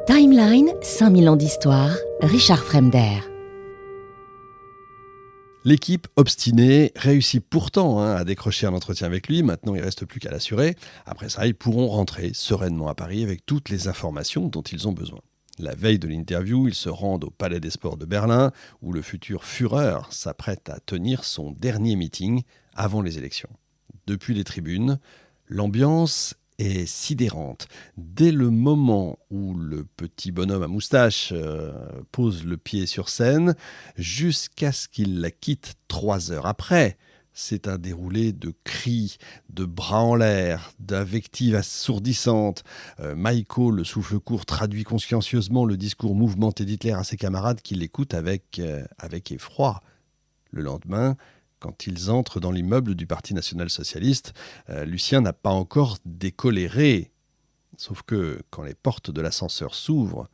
Timeline, 5000 ans d'histoire, Richard Fremder. L'équipe obstinée réussit pourtant à décrocher un entretien avec lui. Maintenant, il ne reste plus qu'à l'assurer. Après ça, ils pourront rentrer sereinement à Paris avec toutes les informations dont ils ont besoin. La veille de l'interview, ils se rendent au Palais des Sports de Berlin, où le futur Führer s'apprête à tenir son dernier meeting avant les élections. Depuis les tribunes, l'ambiance est sidérante. Dès le moment où le petit bonhomme à moustache pose le pied sur scène, jusqu'à ce qu'il la quitte 3 heures après, c'est un déroulé de cris, de bras en l'air, d'invectives assourdissantes. Maïko, le souffle court, traduit consciencieusement le discours mouvementé d'Hitler à ses camarades qui l'écoutent avec effroi. Le lendemain, quand ils entrent dans l'immeuble du Parti national-socialiste, Lucien n'a pas encore décoléré. Sauf que quand les portes de l'ascenseur s'ouvrent,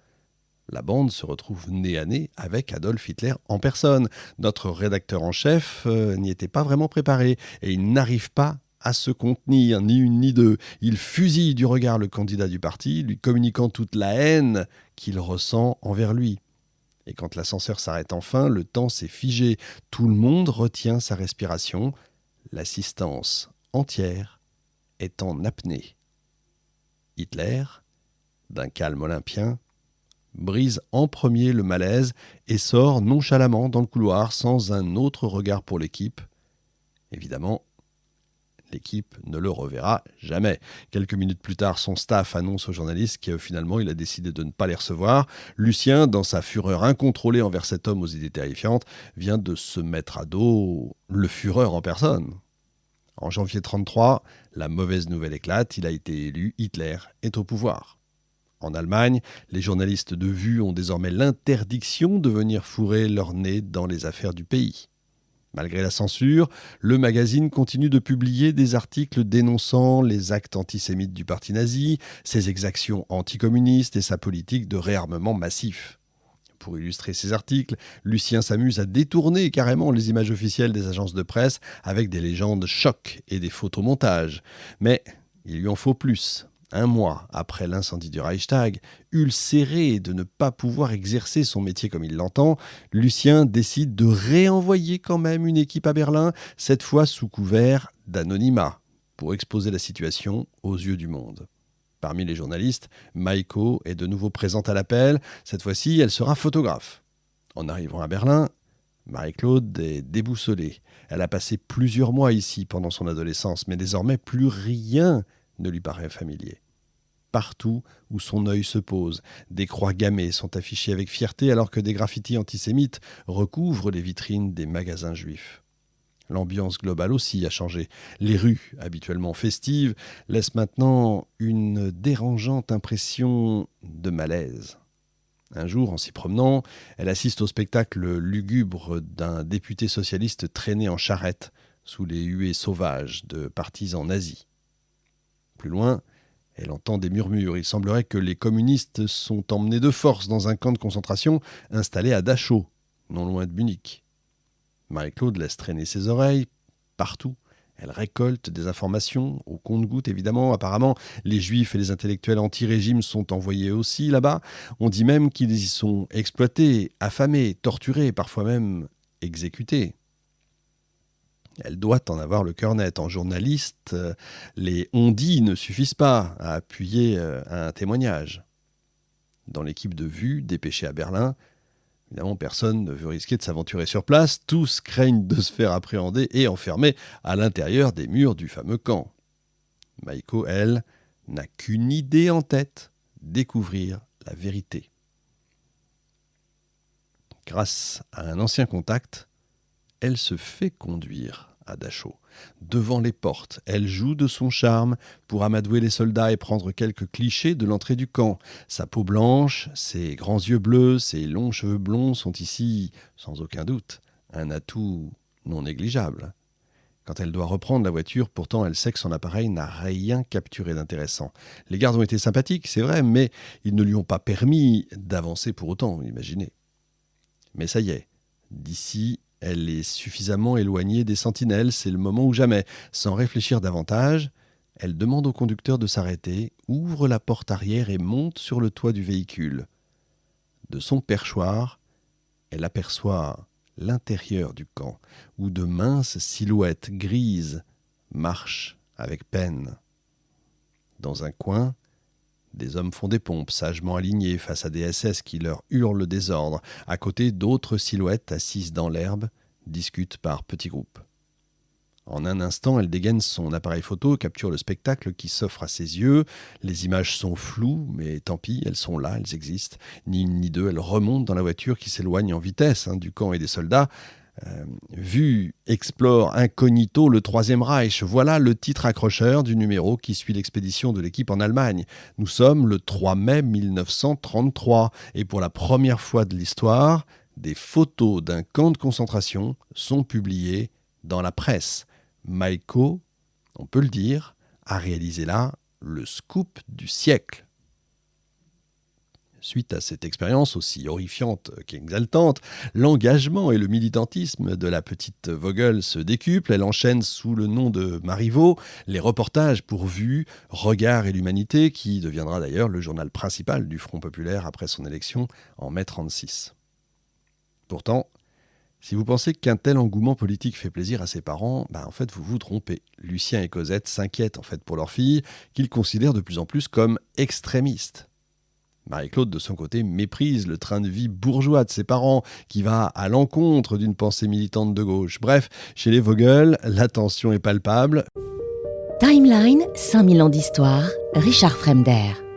la bande se retrouve nez à nez avec Adolf Hitler en personne. Notre rédacteur en chef n'y était pas vraiment préparé et il n'arrive pas à se contenir, ni une ni deux. Il fusille du regard le candidat du parti, lui communiquant toute la haine qu'il ressent envers lui. Et quand l'ascenseur s'arrête enfin, le temps s'est figé. Tout le monde retient sa respiration. L'assistance entière est en apnée. Hitler, d'un calme olympien, brise en premier le malaise et sort nonchalamment dans le couloir sans un autre regard pour l'équipe. Évidemment, l'équipe ne le reverra jamais. Quelques minutes plus tard, son staff annonce aux journalistes que finalement, il a décidé de ne pas les recevoir. Lucien, dans sa fureur incontrôlée envers cet homme aux idées terrifiantes, vient de se mettre à dos le Führer en personne. En janvier 1933, la mauvaise nouvelle éclate, il a été élu, Hitler est au pouvoir. En Allemagne, les journalistes de vue ont désormais l'interdiction de venir fourrer leur nez dans les affaires du pays. Malgré la censure, le magazine continue de publier des articles dénonçant les actes antisémites du parti nazi, ses exactions anticommunistes et sa politique de réarmement massif. Pour illustrer ces articles, Lucien s'amuse à détourner carrément les images officielles des agences de presse avec des légendes chocs et des photomontages. Mais il lui en faut plus. 1 mois après l'incendie du Reichstag, ulcéré de ne pas pouvoir exercer son métier comme il l'entend, Lucien décide de réenvoyer quand même une équipe à Berlin, cette fois sous couvert d'anonymat, pour exposer la situation aux yeux du monde. Parmi les journalistes, Maïko est de nouveau présente à l'appel. Cette fois-ci, elle sera photographe. En arrivant à Berlin, Marie-Claude est déboussolée. Elle a passé plusieurs mois ici pendant son adolescence, mais désormais plus rien ne lui paraît familier. Partout où son œil se pose, des croix gammées sont affichées avec fierté alors que des graffitis antisémites recouvrent les vitrines des magasins juifs. L'ambiance globale aussi a changé. Les rues, habituellement festives, laissent maintenant une dérangeante impression de malaise. Un jour, en s'y promenant, elle assiste au spectacle lugubre d'un député socialiste traîné en charrette sous les huées sauvages de partisans nazis. Plus loin, elle entend des murmures. Il semblerait que les communistes sont emmenés de force dans un camp de concentration installé à Dachau, non loin de Munich. Marie-Claude laisse traîner ses oreilles partout. Elle récolte des informations, au compte-gouttes évidemment. Apparemment, les juifs et les intellectuels anti-régime sont envoyés aussi là-bas. On dit même qu'ils y sont exploités, affamés, torturés, parfois même exécutés. Elle doit en avoir le cœur net. En journaliste, les on-dit ne suffisent pas à appuyer un témoignage. Dans l'équipe de vue dépêchée à Berlin, évidemment, personne ne veut risquer de s'aventurer sur place. Tous craignent de se faire appréhender et enfermer à l'intérieur des murs du fameux camp. Maïko, elle, n'a qu'une idée en tête, découvrir la vérité. Grâce à un ancien contact, elle se fait conduire à Dachau. Devant les portes, elle joue de son charme pour amadouer les soldats et prendre quelques clichés de l'entrée du camp. Sa peau blanche, ses grands yeux bleus, ses longs cheveux blonds sont ici, sans aucun doute, un atout non négligeable. Quand elle doit reprendre la voiture, pourtant elle sait que son appareil n'a rien capturé d'intéressant. Les gardes ont été sympathiques, c'est vrai, mais ils ne lui ont pas permis d'avancer pour autant, imaginez. Mais ça y est, d'ici, elle est suffisamment éloignée des sentinelles, c'est le moment ou jamais. Sans réfléchir davantage, Elle demande au conducteur de s'arrêter, ouvre la porte arrière et monte sur le toit du véhicule. De son perchoir, elle aperçoit l'intérieur du camp, où de minces silhouettes grises marchent avec peine. Dans un coin, des hommes font des pompes, sagement alignés face à des SS qui leur hurlent le désordre. À côté, d'autres silhouettes assises dans l'herbe discutent par petits groupes. En un instant, elle dégaine son appareil photo, capture le spectacle qui s'offre à ses yeux. Les images sont floues, mais tant pis, elles sont là, elles existent. Ni une ni deux, elle remonte dans la voiture qui s'éloigne en vitesse du camp et des soldats. Vue, explore incognito le Troisième Reich. Voilà le titre accrocheur du numéro qui suit l'expédition de l'équipe en Allemagne. Nous sommes le 3 mai 1933 et pour la première fois de l'histoire, des photos d'un camp de concentration sont publiées dans la presse. Maïko, on peut le dire, a réalisé là le scoop du siècle. Suite à cette expérience aussi horrifiante qu'exaltante, l'engagement et le militantisme de la petite Vogel se décuplent. Elle enchaîne sous le nom de Marivaux les reportages pour Vue, Regard et l'Humanité, qui deviendra d'ailleurs le journal principal du Front populaire après son élection en mai 1936. Pourtant, si vous pensez qu'un tel engouement politique fait plaisir à ses parents, en fait vous vous trompez. Lucien et Cosette s'inquiètent en fait pour leur fille, qu'ils considèrent de plus en plus comme extrémiste. Marie-Claude, de son côté, méprise le train de vie bourgeois de ses parents, qui va à l'encontre d'une pensée militante de gauche. Bref, chez les Vogel, la tension est palpable. Timeline, 5000 ans d'histoire, Richard Fremder.